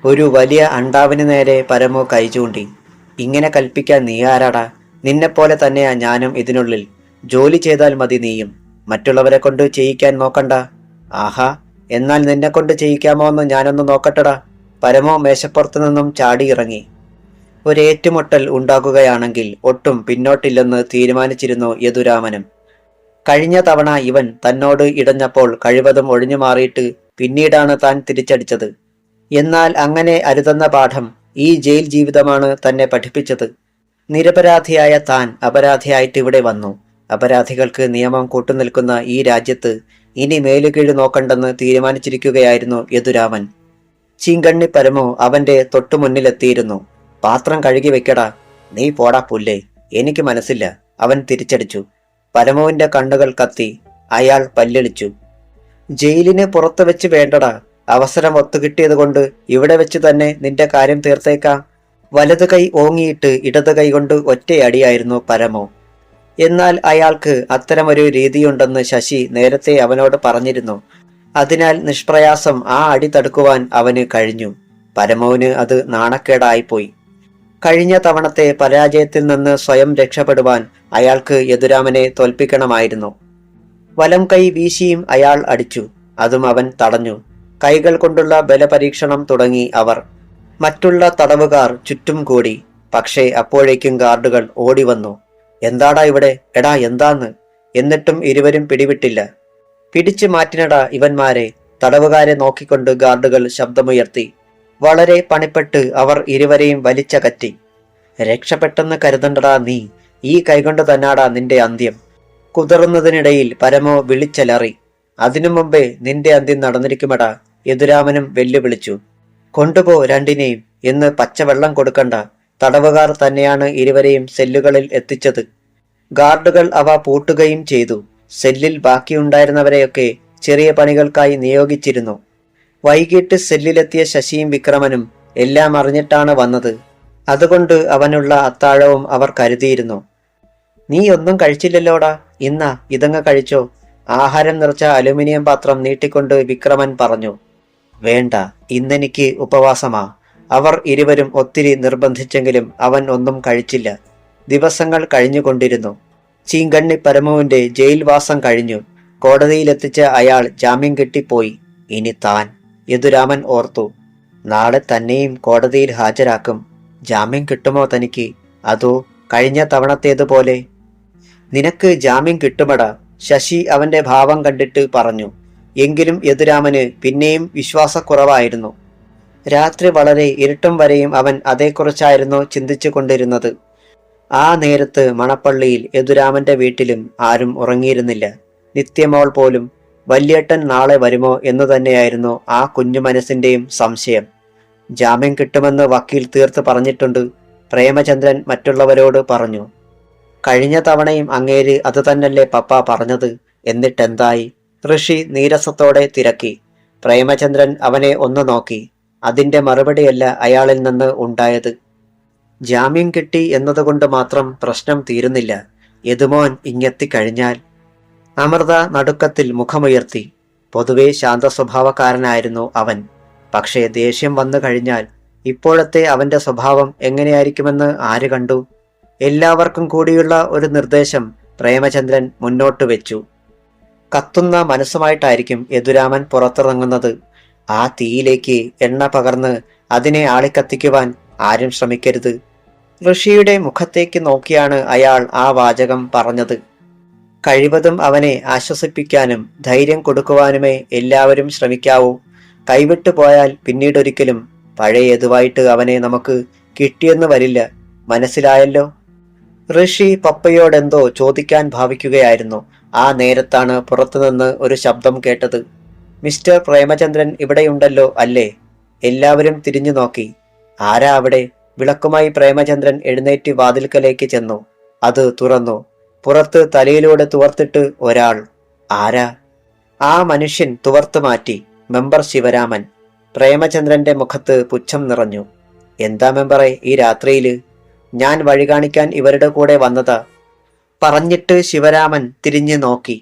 ഒരു വലിയ അണ്ടാവിന് നേരെ പരമോ കൈ ചൂണ്ടി. ഇങ്ങനെ കൽപ്പിക്കാൻ നീ ആരാടാ? നിന്നെപ്പോലെ തന്നെയാ ഞാനും ഇതിനുള്ളിൽ. ജോലി ചെയ്താൽ മതി നീയും. മറ്റുള്ളവരെ കൊണ്ട് ചെയ്യിക്കാൻ നോക്കണ്ട. ആഹാ, എന്നാൽ നിന്നെ കൊണ്ട് ചെയ്യിക്കാമോ എന്ന് ഞാനൊന്ന് നോക്കട്ടടാ. പരമോ മേശപ്പുറത്തു നിന്നും ചാടി ഇറങ്ങി. ഒരേറ്റുമുട്ടൽ ഉണ്ടാകുകയാണെങ്കിൽ ഒട്ടും പിന്നോട്ടില്ലെന്ന് തീരുമാനിച്ചിരുന്നു യദുരാമനും. കഴിഞ്ഞ തവണ ഇവൻ തന്നോട് ഇടഞ്ഞപ്പോൾ കഴിവതും ഒഴിഞ്ഞു മാറിയിട്ട് പിന്നീടാണ് താൻ തിരിച്ചടിച്ചത്. എന്നാൽ അങ്ങനെ അരുതെന്ന പാഠം ഈ ജയിൽ ജീവിതമാണ് തന്നെ പഠിപ്പിച്ചത്. നിരപരാധിയായ താൻ അപരാധിയായിട്ട് ഇവിടെ വന്നു. അപരാധികൾക്ക് നിയമം കൂട്ടുനിൽക്കുന്ന ഈ രാജ്യത്ത് ഇനി മേലുകീഴ് നോക്കണ്ടെന്ന് തീരുമാനിച്ചിരിക്കുകയായിരുന്നു യദുരാമൻ. ചീങ്കണ്ണി പരമു അവന്റെ തൊട്ടുമുന്നിലെത്തിയിരുന്നു. പാത്രം കഴുകി വെക്കടാ. നീ പോടാ പുല്ലേ, എനിക്ക് മനസ്സില്ല, അവൻ തിരിച്ചടിച്ചു. പരമുവിന്റെ കണ്ണുകൾ കത്തി. അയാൾ പല്ലിളിച്ചു. ജയിലിന് പുറത്ത് വെച്ച് വേണ്ടടാ, അവസരം ഒത്തുകിട്ടിയത് കൊണ്ട് ഇവിടെ വെച്ച് തന്നെ നിന്റെ കാര്യം തീർത്തേക്കാം. വലത് കൈ ഓങ്ങിയിട്ട് ഇടത് കൈ കൊണ്ട് ഒറ്റയടിയായിരുന്നു പരമു. എന്നാൽ അയാൾക്ക് അത്തരമൊരു രീതിയുണ്ടെന്ന് ശശി നേരത്തെ അവനോട് പറഞ്ഞിരുന്നു. അതിനാൽ നിഷ്പ്രയാസം ആ അടി തടുക്കുവാൻ അവന് കഴിഞ്ഞു. പരമുവിന് അത് നാണക്കേടായിപ്പോയി. കഴിഞ്ഞ തവണത്തെ പരാജയത്തിൽ നിന്ന് സ്വയം രക്ഷപ്പെടുവാൻ അയാൾക്ക് യദുരാമനെ തോൽപ്പിക്കണമായിരുന്നു. വലം കൈ വീശിയും അയാൾ അടിച്ചു. അതും അവൻ തടഞ്ഞു. കൈകൾ കൊണ്ടുള്ള ബലപരീക്ഷണം തുടങ്ങി അവർ. മറ്റുള്ള തടവുകാർ ചുറ്റും കൂടി. പക്ഷേ അപ്പോഴേക്കും ഗാർഡുകൾ ഓടിവന്നു. എന്താടാ ഇവിടെ, എടാ എന്താന്ന്? എന്നിട്ടും ഇരുവരും പിടിവിട്ടില്ല. പിടിച്ചു മാറ്റിനടാ ഇവന്മാരെ, തടവുകാരെ നോക്കിക്കൊണ്ട് ഗാർഡുകൾ ശബ്ദമുയർത്തി. വളരെ പണിപ്പെട്ട് അവർ ഇരുവരെയും വലിച്ചകറ്റി. രക്ഷപ്പെട്ടെന്ന് കരുതണ്ടടാ നീ, ഈ കൈകൊണ്ട് തന്നാടാ നിന്റെ അന്ത്യം. കുതിർന്നതിനിടയിൽ പരമോ വിളിച്ചലറി. അതിനു മുമ്പേ നിന്റെ അന്ത്യം നടന്നിരിക്കുമടാ, യദുരാമനും വെല്ലുവിളിച്ചു. കൊണ്ടുപോ രണ്ടിനെയും, എന്ന് പച്ചവെള്ളം കൊടുക്കണ്ട. തടവുകാർ തന്നെയാണ് ഇരുവരെയും സെല്ലുകളിൽ എത്തിച്ചത്. ഗാർഡുകൾ അവ പൂട്ടുകയും ചെയ്തു. സെല്ലിൽ ബാക്കിയുണ്ടായിരുന്നവരെയൊക്കെ ചെറിയ പണികൾക്കായി നിയോഗിച്ചിരുന്നു. വൈകിട്ട് സെല്ലിലെത്തിയ ശശിയും വിക്രമനും എല്ലാം അറിഞ്ഞിട്ടാണ് വന്നത്. അതുകൊണ്ട് അവനുള്ള അത്താഴവും അവർ കരുതിയിരുന്നു. നീ ഒന്നും കഴിച്ചില്ലല്ലോടാ, ഇന്നാ ഇതങ്ങ് കഴിച്ചോ. ആഹാരം നിറച്ച അലുമിനിയം പാത്രം നീട്ടിക്കൊണ്ട് വിക്രമൻ പറഞ്ഞു. വേണ്ട, ഇന്നെനിക്ക് ഉപവാസമാ. അവർ ഇരുവരും ഒത്തിരി നിർബന്ധിച്ചെങ്കിലും അവൻ ഒന്നും കഴിച്ചില്ല. ദിവസങ്ങൾ കഴിഞ്ഞുകൊണ്ടിരുന്നു. ചീങ്കണ്ണി പരമുവിന്റെ ജയിൽവാസം കഴിഞ്ഞു. കോടതിയിലെത്തിച്ച അയാൾ ജാമ്യം കിട്ടിപ്പോയി. ഇനി താൻ, യദുരാമൻ ഓർത്തു. നാളെ തന്നെയും കോടതിയിൽ ഹാജരാക്കും. ജാമ്യം കിട്ടുമോ തനിക്ക്? അതോ കഴിഞ്ഞ തവണത്തേതുപോലെ? നിനക്ക് ജാമ്യം കിട്ടുമടാ, ശശി അവന്റെ ഭാവം കണ്ടിട്ട് പറഞ്ഞു. എങ്കിലും യദുരാമന് പിന്നെയും വിശ്വാസക്കുറവായിരുന്നു. രാത്രി വളരെ ഇരുട്ടും വരെയും അവൻ അതേക്കുറിച്ചായിരുന്നു ചിന്തിച്ചു കൊണ്ടിരുന്നത്. ആ നേരത്ത് മണപ്പള്ളിയിൽ യദുരാമന്റെ വീട്ടിലും ആരും ഉറങ്ങിയിരുന്നില്ല. നിത്യമോൾ പോലും വല്യേട്ടൻ നാളെ വരുമോ എന്നു തന്നെയായിരുന്നു ആ കുഞ്ഞു മനസ്സിന്റെയും സംശയം. ജാമ്യം കിട്ടുമെന്ന് വക്കീൽ തീർത്ത് പറഞ്ഞിട്ടുണ്ട്, പ്രേമചന്ദ്രൻ മറ്റുള്ളവരോട് പറഞ്ഞു. കഴിഞ്ഞ തവണയും അങ്ങേര് അത് തന്നല്ലേ പപ്പ പറഞ്ഞത്, എന്നിട്ടെന്തായി? ഋഷി നീരസത്തോടെ തിരക്കി. പ്രേമചന്ദ്രൻ അവനെ ഒന്ന് നോക്കി. അതിന്റെ മറുപടിയല്ല അയാളിൽ നിന്ന് ഉണ്ടായത്. ജാമ്യം കിട്ടി എന്നതുകൊണ്ട് മാത്രം പ്രശ്നം തീരുന്നില്ല. യദുമോൻ ഇങ്ങെത്തിക്കഴിഞ്ഞാൽ. അമൃത നടുക്കത്തിൽ മുഖമുയർത്തി. പൊതുവെ ശാന്ത സ്വഭാവക്കാരനായിരുന്നു അവൻ. പക്ഷേ ദേഷ്യം വന്നു കഴിഞ്ഞാൽ ഇപ്പോഴത്തെ അവന്റെ സ്വഭാവം എങ്ങനെയായിരിക്കുമെന്ന് ആര് കണ്ടു? എല്ലാവർക്കും കൂടിയുള്ള ഒരു നിർദ്ദേശം പ്രേമചന്ദ്രൻ മുന്നോട്ട് വെച്ചു. കത്തുന്ന മനസ്സുമായിട്ടായിരിക്കും യദുരാമൻ പുറത്തിറങ്ങുന്നത്. ആ തീയിലേക്ക് എണ്ണ പകർന്ന് അതിനെ ആളിക്കത്തിക്കുവാൻ ആരും ശ്രമിക്കരുത്. ഋഷിയുടെ മുഖത്തേക്ക് നോക്കിയാണ് അയാൾ ആ വാചകം പറഞ്ഞത്. കഴിവതും അവനെ ആശ്വസിപ്പിക്കാനും ധൈര്യം കൊടുക്കുവാനുമേ എല്ലാവരും ശ്രമിക്കാവൂ. കൈവിട്ടു പോയാൽ പിന്നീടൊരിക്കലും പഴയ യദുവായിട്ട് അവനെ നമുക്ക് കിട്ടിയെന്ന് വരില്ല. മനസ്സിലായല്ലോ? ഋഷി പപ്പയോടെന്തോ ചോദിക്കാൻ ഭാവിക്കുകയായിരുന്നു. ആ നേരത്താണ് പുറത്തുനിന്ന് ഒരു ശബ്ദം കേട്ടത്. മിസ്റ്റർ പ്രേമചന്ദ്രൻ ഇവിടെയുണ്ടല്ലോ അല്ലേ? എല്ലാവരും തിരിഞ്ഞു നോക്കി. ആരാ അവിടെ? വിളക്കുമായി പ്രേമചന്ദ്രൻ എഴുന്നേറ്റ് വാതിൽക്കലേക്ക് ചെന്നു. അത് തുറന്നു. പുറത്ത് തലയിലൂടെ തുവർത്തിട്ട് ഒരാൾ. ആരാ? ആ മനുഷ്യൻ തുവർത്ത് മാറ്റി. മെമ്പർ ശിവരാമൻ. പ്രേമചന്ദ്രന്റെ മുഖത്ത് പുച്ഛം നിറഞ്ഞു. എന്താ മെമ്പറെ ഈ രാത്രിയില്? ഞാൻ വഴി കാണിക്കാൻ ഇവരുടെ കൂടെ വന്നതാ, പറഞ്ഞിട്ട് ശിവരാമൻ തിരിഞ്ഞു നോക്കി.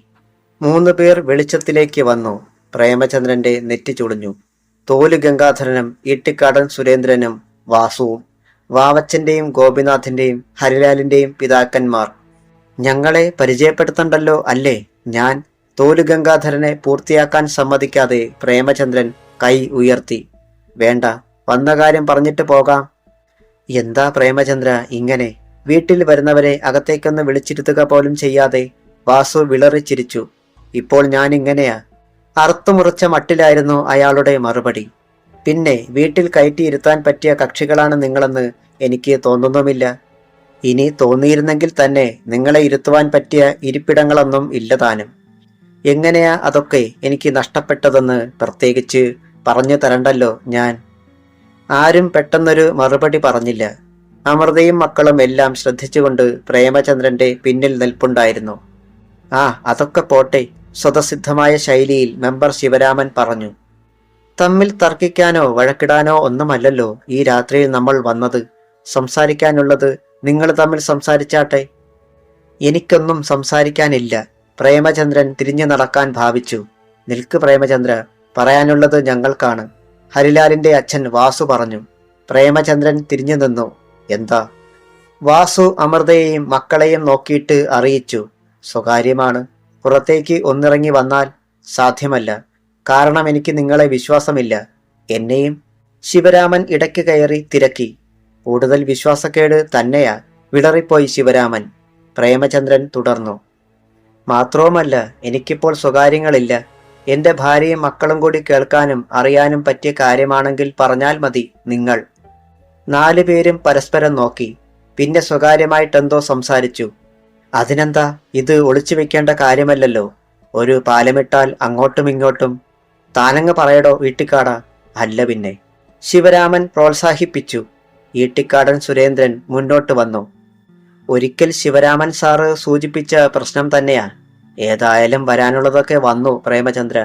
3 പേർ വെളിച്ചത്തിലേക്ക് വന്നു. പ്രേമചന്ദ്രന്റെ നെറ്റി ചുളിഞ്ഞു. തോല് ഗംഗാധരനും ഈട്ടിക്കാടൻ സുരേന്ദ്രനും വാസുവും, വാവച്ചന്റെയും ഗോപിനാഥിന്റെയും ഹരിലാലിന്റെയും പിതാക്കന്മാർ. ഞങ്ങളെ പരിചയപ്പെടുത്തണ്ടല്ലോ അല്ലേ? ഞാൻ തോല് ഗംഗാധരനെ പൂർത്തിയാക്കാൻ സമ്മതിക്കാതെ പ്രേമചന്ദ്രൻ കൈ ഉയർത്തി. വേണ്ട, വന്ന കാര്യം പറഞ്ഞിട്ട് പോകാം. എന്താ പ്രേമചന്ദ്ര ഇങ്ങനെ? വീട്ടിൽ വരുന്നവരെ അകത്തേക്കൊന്ന് വിളിച്ചിരുത്തുക പോലും ചെയ്യാതെ വാസു വിളറി ചിരിച്ചു. ഇപ്പോൾ ഞാൻ ഇങ്ങനെയാ? അറുത്തുമുറിച്ച മട്ടിലായിരുന്നു അയാളുടെ മറുപടി. പിന്നെ വീട്ടിൽ കയറ്റിയിരുത്താൻ പറ്റിയ കക്ഷികളാണ് നിങ്ങളെന്ന് എനിക്ക് തോന്നുന്നുമില്ല. ഇനി തോന്നിയിരുന്നെങ്കിൽ തന്നെ നിങ്ങളെ ഇരുത്തുവാൻ പറ്റിയ ഇരിപ്പിടങ്ങളൊന്നും ഇല്ലതാനും. എങ്ങനെയാ അതൊക്കെ എനിക്ക് നഷ്ടപ്പെട്ടതെന്ന് പ്രത്യേകിച്ച് പറഞ്ഞു തരണ്ടല്ലോ ഞാൻ. ആരും പെട്ടെന്നൊരു മറുപടി പറഞ്ഞില്ല. അമൃതയും മക്കളും എല്ലാം ശ്രദ്ധിച്ചുകൊണ്ട് പ്രേമചന്ദ്രന്റെ പിന്നിൽ നിൽപ്പുണ്ടായിരുന്നു. ആ അതൊക്കെ പോട്ടെ, സ്വതസിദ്ധമായ ശൈലിയിൽ മെമ്പർ ശിവരാമൻ പറഞ്ഞു. തമ്മിൽ തർക്കിക്കാനോ വഴക്കിടാനോ ഒന്നുമല്ലല്ലോ ഈ രാത്രിയിൽ നമ്മൾ വന്നത്. സംസാരിക്കാനുള്ളത് നിങ്ങൾ തമ്മിൽ സംസാരിച്ചാട്ടെ. എനിക്കൊന്നും സംസാരിക്കാനില്ല. പ്രേമചന്ദ്രൻ തിരിഞ്ഞു നടക്കാൻ ഭാവിച്ചു. നിൽക്ക് പ്രേമചന്ദ്ര, പറയാനുള്ളത് ഞങ്ങൾക്കാണ്, ഹരിലാലിന്റെ അച്ഛൻ വാസു പറഞ്ഞു. പ്രേമചന്ദ്രൻ തിരിഞ്ഞു നിന്നു. എന്താ? വാസു അമൃതയെയും മക്കളെയും നോക്കിയിട്ട് അറിയിച്ചു. സ്വകാര്യമാണ്. പുറത്തേക്ക് ഒന്നിറങ്ങി വന്നാൽ സാധ്യമല്ല. കാരണം എനിക്ക് നിങ്ങളെ വിശ്വാസമില്ല. എന്നെയും. ശിവരാമൻ ഇടയ്ക്ക് കയറി തിരക്കി. കൂടുതൽ വിശ്വാസക്കേട് തന്നെയാ. വിളറിപ്പോയി ശിവരാമൻ. പ്രേമചന്ദ്രൻ തുടർന്നു. മാത്രവുമല്ല, എനിക്കിപ്പോൾ സ്വകാര്യങ്ങളില്ല. എന്റെ ഭാര്യയും മക്കളും കൂടി കേൾക്കാനും അറിയാനും പറ്റിയ കാര്യമാണെങ്കിൽ പറഞ്ഞാൽ മതി. നിങ്ങൾ 4 പേരും പരസ്പരം നോക്കി. പിന്നെ സ്വകാര്യമായിട്ടെന്തോ സംസാരിച്ചു. അതിനെന്താ? ഇത് ഒളിച്ചു വെക്കേണ്ട കാര്യമല്ലല്ലോ. ഒരു പാലമിട്ടാൽ അങ്ങോട്ടും ഇങ്ങോട്ടും. താനങ്ങ് പറയടോ വീട്ടിക്കാടാ. അല്ല പിന്നെ. ശിവരാമൻ പ്രോത്സാഹിപ്പിച്ചു. ഈട്ടിക്കാടൻ സുരേന്ദ്രൻ മുന്നോട്ട് വന്നു. ഒരിക്കൽ ശിവരാമൻ സാറ് സൂചിപ്പിച്ച പ്രശ്നം തന്നെയാ. ഏതായാലും വരാനുള്ളതൊക്കെ വന്നു പ്രേമചന്ദ്ര.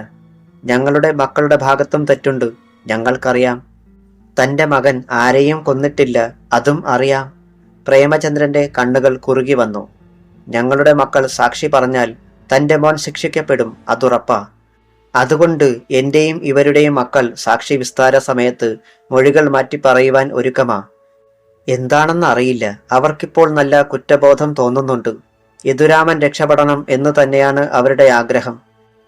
ഞങ്ങളുടെ മക്കളുടെ ഭാഗത്തും തെറ്റുണ്ട്, ഞങ്ങൾക്കറിയാം. തന്റെ മകൻ ആരെയും കൊന്നിട്ടില്ല, അതും അറിയാം. പ്രേമചന്ദ്രന്റെ കണ്ണുകൾ കുറുകി വന്നു. ഞങ്ങളുടെ മക്കൾ സാക്ഷി പറഞ്ഞാൽ തന്റെ മോൻ ശിക്ഷിക്കപ്പെടും, അതുറപ്പാ. അതുകൊണ്ട് എന്റെയും ഇവരുടെയും മക്കൾ സാക്ഷി വിസ്താര സമയത്ത് മൊഴികൾ മാറ്റി പറയുവാൻ ഒരുക്കമാ. എന്താണെന്ന് അറിയില്ല, അവർക്കിപ്പോൾ നല്ല കുറ്റബോധം തോന്നുന്നുണ്ട്. യദുരാമൻ രക്ഷപ്പെടണം എന്ന് തന്നെയാണ് അവരുടെ ആഗ്രഹം.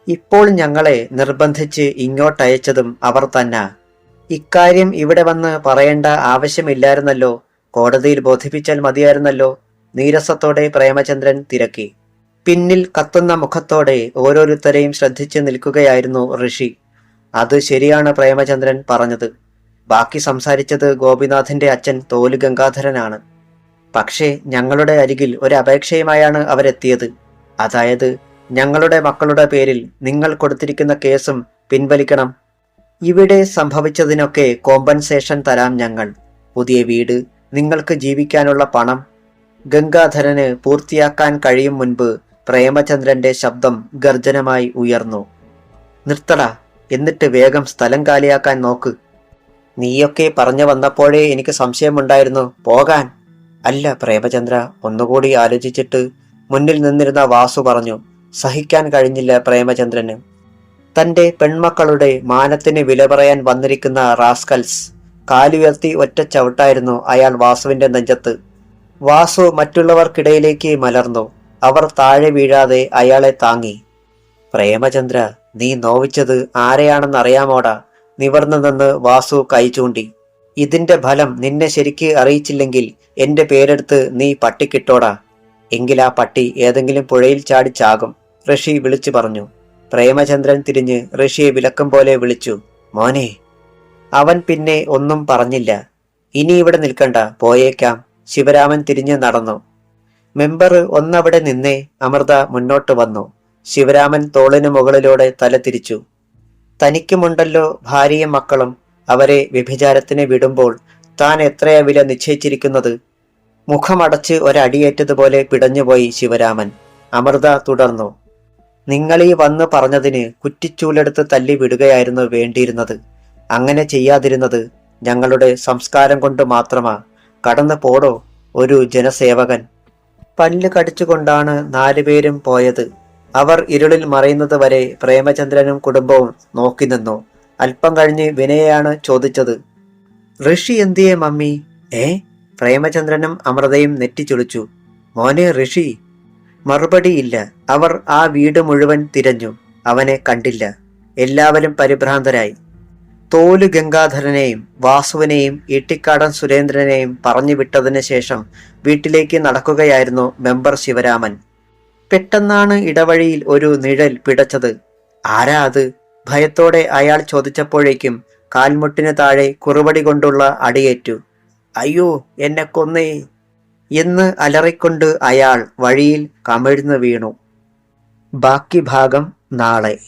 ഇപ്പോൾ ഞങ്ങളെ നിർബന്ധിച്ച് ഇങ്ങോട്ടയച്ചതും അവർ തന്നെ. ഇക്കാര്യം ഇവിടെ വന്ന് പറയേണ്ട ആവശ്യമില്ലായിരുന്നല്ലോ. കോടതിയിൽ ബോധിപ്പിച്ചാൽ മതിയായിരുന്നല്ലോ. നീരസത്തോടെ പ്രേമചന്ദ്രൻ തിരക്കി. പിന്നിൽ കത്തുന്ന മുഖത്തോടെ ഓരോരുത്തരെയും ശ്രദ്ധിച്ചു നിൽക്കുകയായിരുന്നു ഋഷി. അത് ശരിയാണ് പ്രേമചന്ദ്രൻ പറഞ്ഞത്. ബാക്കി സംസാരിച്ചത് ഗോപിനാഥിന്റെ അച്ഛൻ തോല് ഗംഗാധരനാണ്. പക്ഷേ ഞങ്ങളുടെ അരികിൽ ഒരു അപേക്ഷയുമായാണ് അവരെത്തിയത്. അതായത് ഞങ്ങളുടെ മക്കളുടെ പേരിൽ നിങ്ങൾ കൊടുത്തിരിക്കുന്ന കേസും പിൻവലിക്കണം. ഇവിടെ സംഭവിച്ചതിനൊക്കെ കോമ്പൻസേഷൻ തരാം ഞങ്ങൾ. പുതിയ വീട്, നിങ്ങൾക്ക് ജീവിക്കാനുള്ള പണം. ഗംഗാധരന് പൂർത്തിയാക്കാൻ കഴിയും മുൻപ് പ്രേമചന്ദ്രന്റെ ശബ്ദം ഗർജനമായി ഉയർന്നു. നിർത്തടാ, എന്നിട്ട് വേഗം സ്ഥലം കാലിയാക്കാൻ നോക്ക്. നീയൊക്കെ പറഞ്ഞു വന്നപ്പോഴേ എനിക്ക് സംശയമുണ്ടായിരുന്നു. പോകാൻ. അല്ല പ്രേമചന്ദ്ര, ഒന്നുകൂടി ആലോചിച്ചിട്ട് മുന്നിൽ നിന്നിരുന്ന വാസു പറഞ്ഞു. സഹിക്കാൻ കഴിഞ്ഞില്ല പ്രേമചന്ദ്രന്. തന്റെ പെൺമക്കളുടെ മാനത്തിന് വില പറയാൻ വന്നിരിക്കുന്ന റാസ്കൽസ്. കാലുയർത്തി ഒറ്റ ചവിട്ടായിരുന്നു അയാൾ വാസുവിന്റെ നെഞ്ചത്ത്. വാസു മറ്റുള്ളവർക്കിടയിലേക്ക് മലർന്നു. അവർ താഴെ വീഴാതെ അയാളെ താങ്ങി. പ്രേമചന്ദ്ര, നീ നോവിച്ചത് ആരെയാണെന്നറിയാമോടാ? നിവർന്നു നിന്ന് വാസു കൈ ചൂണ്ടി. ഇതിന്റെ ഫലം നിന്നെ ശരിക്ക് അറിയിച്ചില്ലെങ്കിൽ എന്റെ പേരെടുത്ത് നീ പട്ടിക്കിട്ടോടാ. എങ്കിൽ ആ പട്ടി ഏതെങ്കിലും പുഴയിൽ ചാടി ചാകും, ഋഷി വിളിച്ചു പറഞ്ഞു. പ്രേമചന്ദ്രൻ തിരിഞ്ഞ് ഋഷിയെ വിലക്കം പോലെ വിളിച്ചു. മോനെ. അവൻ പിന്നെ ഒന്നും പറഞ്ഞില്ല. ഇനി ഇവിടെ നിൽക്കണ്ട, പോയേക്കാം. ശിവരാമൻ തിരിഞ്ഞു നടന്നു. മെമ്പർ ഒന്നവിടെ നിന്നേ. അമൃത മുന്നോട്ട് വന്നു. ശിവരാമൻ തോളിന് മുകളിലൂടെ തല തിരിച്ചു. തനിക്കുമുണ്ടല്ലോ ഭാര്യയും മക്കളും. അവരെ വ്യഭിചാരത്തിന് വിടുമ്പോൾ താൻ എത്രയാ വില നിശ്ചയിച്ചിരിക്കുന്നത്? മുഖമടച്ച് ഒരടിയേറ്റതുപോലെ പിടഞ്ഞുപോയി ശിവരാമൻ. അമൃത തുടർന്നു. നിങ്ങളീ വന്ന് പറഞ്ഞതിന് കുറ്റിച്ചൂലെടുത്ത് തല്ലി വിടുകയായിരുന്നു വേണ്ടിയിരുന്നത്. അങ്ങനെ ചെയ്യാതിരുന്നത് ഞങ്ങളുടെ സംസ്കാരം കൊണ്ട് മാത്രമാ. കടന്നു പോടോ ഒരു ജനസേവകൻ. പല്ല് കടിച്ചുകൊണ്ടാണ് 4 പേരും പോയത്. അവർ ഇരുളിൽ മറയുന്നത് വരെ പ്രേമചന്ദ്രനും കുടുംബവും നോക്കി നിന്നു. അല്പം കഴിഞ്ഞ് വിനയാണ് ചോദിച്ചത്. ഋഷി എന്തിയെ മമ്മി? പ്രേമചന്ദ്രനും അമൃതയും നെറ്റിച്ചുളിച്ചു. മോനെ ഋഷി. മറുപടിയില്ല. അവർ ആ വീട് മുഴുവൻ തിരഞ്ഞു. അവനെ കണ്ടില്ല. എല്ലാവരും പരിഭ്രാന്തരായി. തോല് ഗംഗാധരനെയും വാസുവിനെയും ഈട്ടിക്കാടൻ സുരേന്ദ്രനെയും പറഞ്ഞു വിട്ടതിന് ശേഷം വീട്ടിലേക്ക് നടക്കുകയായിരുന്നു മെമ്പർ ശിവരാമൻ. പെട്ടെന്നാണ് ഇടവഴിയിൽ ഒരു നിഴൽ പിടച്ചത്. ആരാ അത്? ഭയത്തോടെ അയാൾ ചോദിച്ചപ്പോഴേക്കും കാൽമുട്ടിന് താഴെ കുറുവടി കൊണ്ടുള്ള അടിയേറ്റു. അയ്യോ, എന്നെ കൊന്നേ എന്ന് അലറിക്കൊണ്ട് അയാൾ വഴിയിൽ കമിഴ്ന്നു വീണു. ബാക്കി ഭാഗം നാളെ.